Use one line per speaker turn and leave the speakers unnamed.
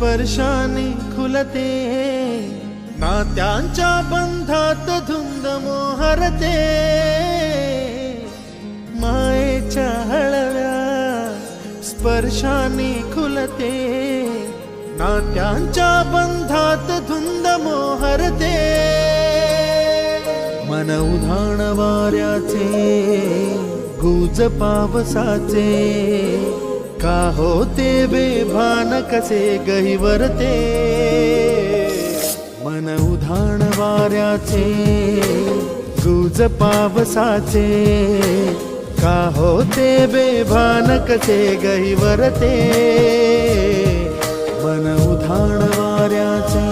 स्पर्शाने खुलते, नात्यांच्या बंधात धुंद मोहरते, मायेच्या हळव्या स्पर्शाने खुलते, नात्यांच्या बंधात धुंद मोहरते, मन उधाण वाऱ्याचे गुज पावसाचे, का होते बेभान कसे गहिवरते, मन उधाण वाऱ्याचे गुज पावसाचे, का होते बेभान कसे गहिवरते, मन उधाण वाऱ्याचे